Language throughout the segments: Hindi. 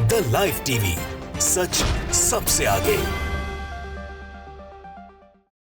द लाइव टीवी, सच सबसे आगे।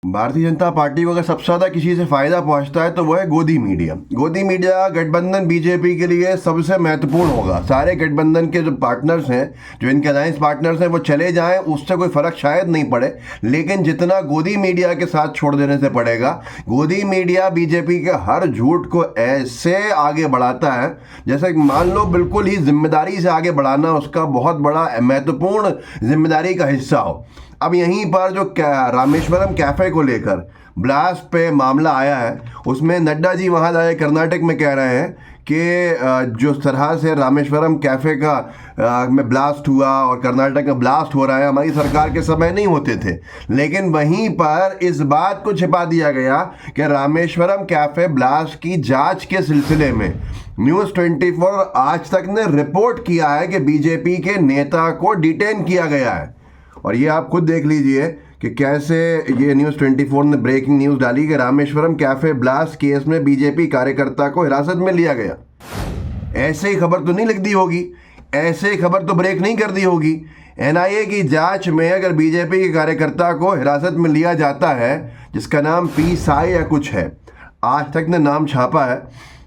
भारतीय जनता पार्टी को अगर सबसे ज़्यादा किसी से फ़ायदा पहुंचता है तो वो है गोदी मीडिया। गोदी मीडिया गठबंधन बीजेपी के लिए सबसे महत्वपूर्ण होगा। सारे गठबंधन के जो पार्टनर्स हैं, जो इनके अलायंस पार्टनर्स हैं, वो चले जाएं उससे कोई फ़र्क शायद नहीं पड़े, लेकिन जितना गोदी मीडिया के साथ छोड़ देने से पड़ेगा। गोदी मीडिया बीजेपी के हर झूठ को ऐसे आगे बढ़ाता है जैसे मान लो बिल्कुल ही जिम्मेदारी से आगे बढ़ाना उसका बहुत बड़ा महत्वपूर्ण जिम्मेदारी का हिस्सा हो। अब यहीं पर जो रामेश्वरम कैफ़े को लेकर ब्लास्ट पे मामला आया है, उसमें नड्डा जी वहाँ जाए कर्नाटक में कह रहे हैं कि जो तरह से रामेश्वरम कैफ़े का में ब्लास्ट हुआ और कर्नाटक में ब्लास्ट हो रहा है, हमारी सरकार के समय नहीं होते थे। लेकिन वहीं पर इस बात को छिपा दिया गया कि रामेश्वरम कैफ़े ब्लास्ट की जांच के सिलसिले में न्यूज़ 24 आज तक ने रिपोर्ट किया है कि बीजेपी के नेता को डिटेन किया गया है। और ये आप खुद देख लीजिए कि कैसे ये न्यूज़ 24 ने ब्रेकिंग न्यूज़ डाली कि रामेश्वरम कैफ़े ब्लास्ट केस में बीजेपी कार्यकर्ता को हिरासत में लिया गया। ऐसे ही खबर तो नहीं लिख दी होगी, ऐसे ही खबर तो ब्रेक नहीं कर दी होगी। एनआईए की जांच में अगर बीजेपी के कार्यकर्ता को हिरासत में लिया जाता है जिसका नाम पी साई या कुछ है, आज तक ने नाम छापा है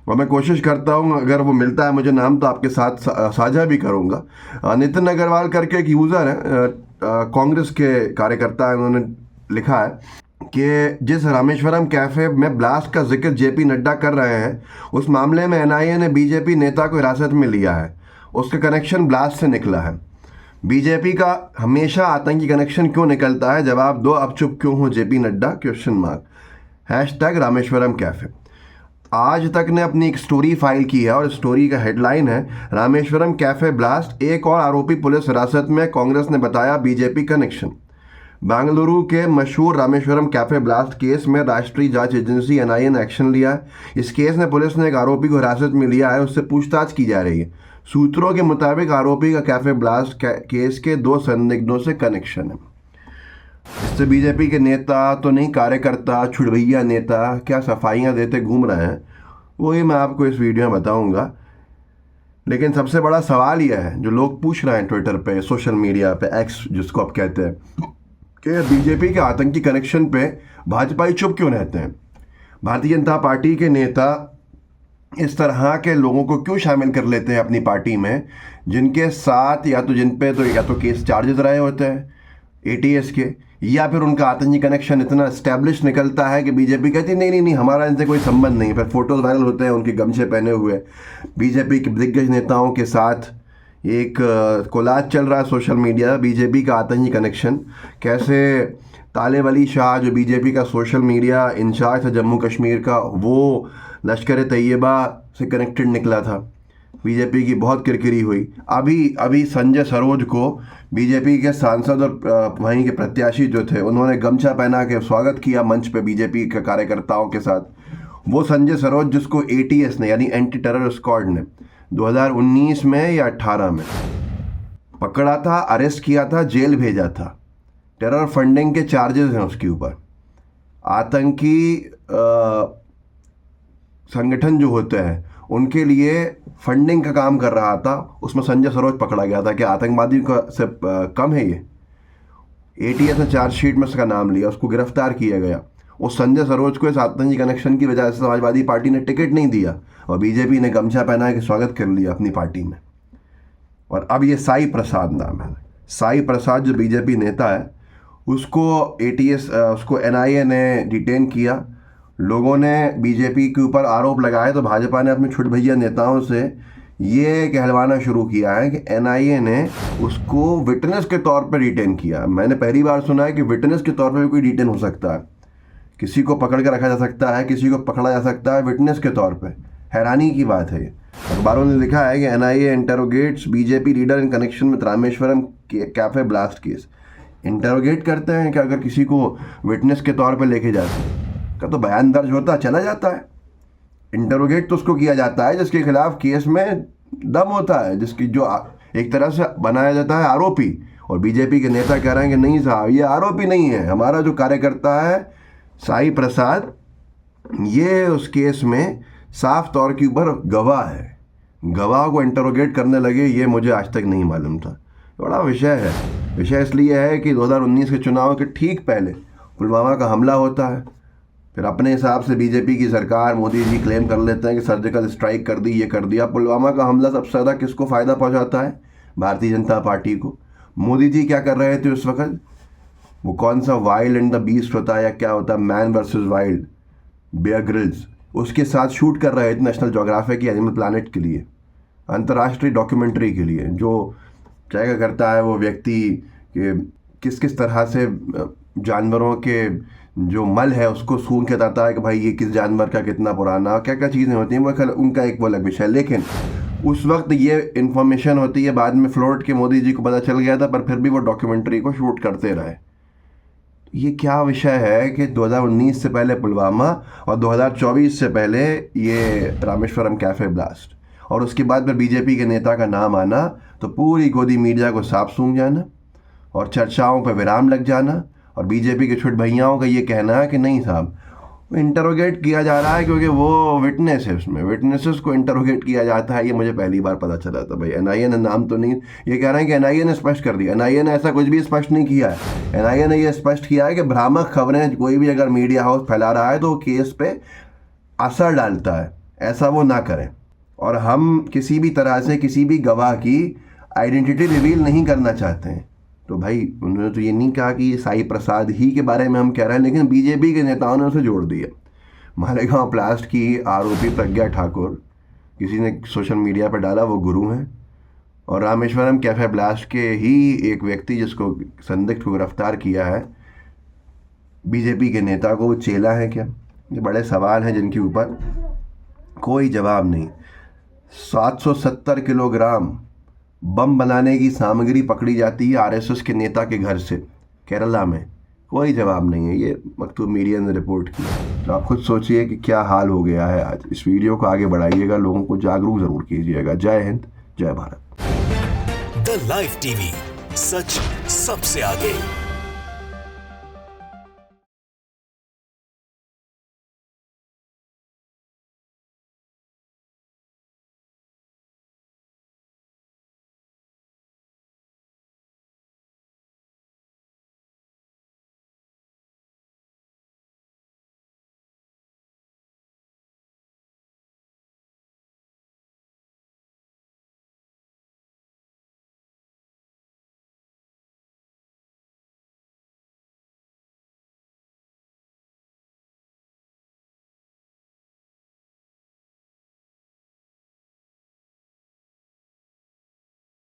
और मैं कोशिश करता हूँ अगर वो मिलता है मुझे नाम तो आपके साथ साझा भी करूँगा। नितिन अग्रवाल करके एक यूज़र है, कांग्रेस के कार्यकर्ता है, उन्होंने लिखा है कि जिस रामेश्वरम कैफ़े में ब्लास्ट का जिक्र जेपी नड्डा कर रहे हैं उस मामले में एनआईए ने बीजेपी नेता को हिरासत में लिया है। उसका कनेक्शन ब्लास्ट से निकला है। बीजेपी का हमेशा आतंकी कनेक्शन क्यों निकलता है, जवाब दो, अब चुप क्यों हो JP Nadda, question mark. #Rameswaram cafe आज तक ने अपनी एक स्टोरी फाइल की है और स्टोरी का हेडलाइन है रामेश्वरम कैफ़े ब्लास्ट, एक और आरोपी पुलिस हिरासत में, कांग्रेस ने बताया बीजेपी कनेक्शन। बेंगलुरु के मशहूर रामेश्वरम कैफ़े ब्लास्ट केस में राष्ट्रीय जांच एजेंसी एनआईए ने एक्शन लिया है। इस केस में पुलिस ने एक आरोपी को हिरासत में लिया है, उससे पूछताछ की जा रही है। सूत्रों के मुताबिक आरोपी का कैफ़े ब्लास्ट केस के 2 संदिग्धों से कनेक्शन है। इससे बीजेपी के नेता तो नहीं, कार्यकर्ता, छुड़भैया नेता क्या सफाइयाँ देते घूम रहे हैं, वही मैं आपको इस वीडियो में बताऊंगा। लेकिन सबसे बड़ा सवाल यह है जो लोग पूछ रहे हैं ट्विटर पे, सोशल मीडिया पे, एक्स जिसको आप कहते हैं, कि बीजेपी के आतंकी कनेक्शन पे भाजपाई चुप क्यों रहते हैं। भारतीय जनता पार्टी के नेता इस तरह के लोगों को क्यों शामिल कर लेते हैं अपनी पार्टी में जिनके साथ या तो केस चार्जेस रहे होते हैं एटीएस के, या फिर उनका आतंकी कनेक्शन इतना एस्टेब्लिश निकलता है कि बीजेपी कहती है नहीं हमारा इनसे कोई संबंध नहीं। फिर फोटोज वायरल होते हैं उनके गमछे पहने हुए बीजेपी के दिग्गज नेताओं के साथ। एक कोलाज चल रहा है सोशल मीडिया, बीजेपी का आतंकी कनेक्शन, कैसे तालिब अली शाह जो बीजेपी का सोशल मीडिया इंचार्ज था जम्मू कश्मीर का, वो लश्कर तैयबा से कनेक्टेड निकला था। बीजेपी की बहुत किरकिरी हुई। अभी संजय सरोज को बीजेपी के सांसद और वहीं के प्रत्याशी जो थे उन्होंने गमछा पहना के स्वागत किया मंच पे बीजेपी के कार्यकर्ताओं के साथ। वो संजय सरोज जिसको एटीएस ने यानी एंटी टेरर स्क्वाड ने 2019 में या 18 में पकड़ा था, अरेस्ट किया था, जेल भेजा था। टेरर फंडिंग के चार्जेस हैं उसके ऊपर। आतंकी संगठन जो होते हैं उनके लिए फंडिंग का काम कर रहा था, उसमें संजय सरोज पकड़ा गया था कि आतंकवादी से कम है ये। एटीएस ने चार्जशीट में उसका नाम लिया, उसको गिरफ्तार किया गया। उस संजय सरोज को इस आतंकी कनेक्शन की वजह से समाजवादी पार्टी ने टिकट नहीं दिया और बीजेपी ने गमछा पहना के स्वागत कर लिया अपनी पार्टी में। और अब ये साई प्रसाद नाम है, साई प्रसाद जो बीजेपी नेता है उसको उसको एनआईए ने डिटेन किया। लोगों ने बीजेपी के ऊपर आरोप लगाए तो भाजपा ने अपने छुटभैया नेताओं से ये कहलवाना शुरू किया है कि एनआईए ने उसको विटनेस के तौर पर डिटेन किया। मैंने पहली बार सुना है कि विटनेस के तौर पर भी कोई डिटेन हो सकता है, किसी को पकड़ कर रखा जा सकता है, किसी को पकड़ा जा सकता है विटनेस के तौर पर। हैरानी की बात है। अखबारों ने लिखा है कि NIA interrogates BJP leader in connection with Rameshwaram cafe blast case. Interrogate करते हैं कि अगर किसी को विटनेस के तौर पर लेके जाते हैं का तो बयान दर्ज होता चला जाता है। इंटरोगेट तो उसको किया जाता है जिसके खिलाफ केस में दम होता है, जिसकी जो एक तरह से बनाया जाता है आरोपी। और बीजेपी के नेता कह रहे हैं कि नहीं साहब ये आरोपी नहीं है, हमारा जो कार्यकर्ता है साई प्रसाद ये उस केस में साफ तौर के ऊपर गवाह है। गवाह को इंटरोगेट करने लगे, ये मुझे आज तक नहीं मालूम था। बड़ा विषय है। विषय इसलिए है कि 2019 के चुनाव के ठीक पहले पुलवामा का हमला होता है। फिर अपने हिसाब से बीजेपी की सरकार, मोदी जी क्लेम कर लेते हैं कि सर्जिकल स्ट्राइक कर दी, ये कर दिया। पुलवामा का हमला सबसे ज़्यादा किसको फ़ायदा पहुंचाता है? भारतीय जनता पार्टी को। मोदी जी क्या कर रहे थे उस वक्त? वो कौन सा वाइल्ड एंड द बीस्ट होता है या क्या होता है, Man versus Wild, Bear Grylls, उसके साथ शूट कर रहे थे नेशनल ज्योग्राफिक की एनिमल प्लानट के लिए, अंतर्राष्ट्रीय डॉक्यूमेंट्री के लिए। जो क्या करता है वो व्यक्ति किस किस तरह से जानवरों के जो मल है उसको सूंघ के बताता है कि भाई ये किस जानवर का कितना पुराना, क्या क्या चीज़ें होती हैं, वो उनका एक वो अलग विषय है। लेकिन उस वक्त ये इन्फॉर्मेशन होती है, बाद में फ्लोट के मोदी जी को पता चल गया था, पर फिर भी वो डॉक्यूमेंट्री को शूट करते रहे। ये क्या विषय है कि 2019 से पहले पुलवामा और 2024 से पहले ये रामेश्वरम कैफे ब्लास्ट, और उसके बाद फिर बीजेपी के नेता का नाम आना तो पूरी गोदी मीडिया को साफ सूंघ जाना और चर्चाओं पर विराम लग जाना। और बीजेपी के छुट भैयाओं का ये कहना है कि नहीं साहब, इंटरोगेट किया जा रहा है क्योंकि वो विटनेस है, उसमें विटनेसेस को इंटरोगेट किया जाता है। ये मुझे पहली बार पता चला था। भाई एनआईए ने नाम तो नहीं, ये कह रहे हैं कि एनआईए ने स्पष्ट कर दिया। एनआईए ने ऐसा कुछ भी स्पष्ट नहीं किया है। एनआईए ने ये स्पष्ट किया है कि भ्रामक खबरें कोई भी अगर मीडिया हाउस फैला रहा है तो वो केस पे असर डालता है, ऐसा वो ना करें। और हम किसी भी तरह से किसी भी गवाह की आइडेंटिटी रिवील नहीं करना चाहते हैं। तो भाई उन्होंने तो ये नहीं कहा कि ये साई प्रसाद ही के बारे में हम कह रहे हैं, लेकिन बीजेपी के नेताओं ने उसे जोड़ दिया। मालेगांव ब्लास्ट की आरोपी प्रज्ञा ठाकुर, किसी ने सोशल मीडिया पर डाला, वो गुरु हैं। और रामेश्वरम कैफे ब्लास्ट के ही एक व्यक्ति जिसको संदिग्ध को गिरफ्तार किया है, बीजेपी के नेता को वो चेला है क्या? ये बड़े सवाल हैं जिनके ऊपर कोई जवाब नहीं। 770 किलोग्राम बम बनाने की सामग्री पकड़ी जाती है आरएसएस के नेता के घर से केरला में, कोई जवाब नहीं है। ये मकतूब मीडिया ने रिपोर्ट किया। तो आप खुद सोचिए कि क्या हाल हो गया है आज। इस वीडियो को आगे बढ़ाइएगा, लोगों को जागरूक ज़रूर कीजिएगा। जय हिंद, जय भारत। द लाइव टीवी, सच सबसे आगे।